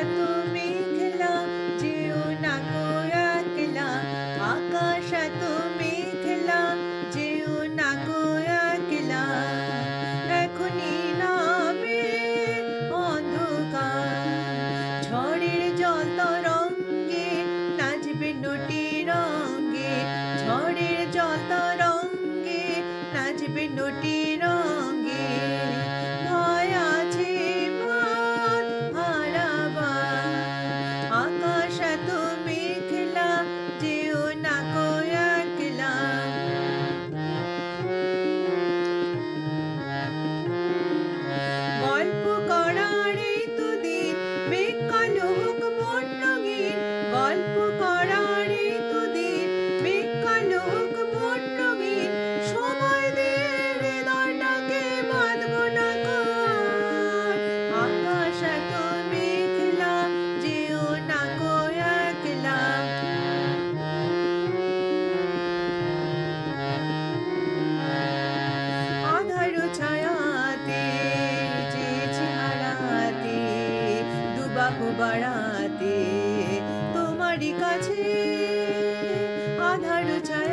এত মেঘলা, যেও না গো একলা। আকাশ এত মেঘলা, যেও না গো একলা। এখনই নাবে অন্ধকার, ঝড়ের জল তরঙ্গে নাচবে নটি রঙ্গে। ঝড়ের জল তরঙ্গে নাচবে নটি রঙ্গে। ভয় আছে পথ হারাবার, আকাশ এত মেঘলা, যেও না গো একলা। গল্প করার এই তো দিন, মেঘ কালো হোক মন রঙিন। গল্প করার এই তো দিন, মেঘ কালো হোক মন রঙিন। সময় দিয়ে হৃদয়টাকে বাঁধবো না গো আর। আকাশ এত মেঘলা, যেও না গো একলা। আধার ছায়াতে চেয়েছি হারাতে, দুবাহু বাড়াতে তোমারই কাছে। আধার ছায়া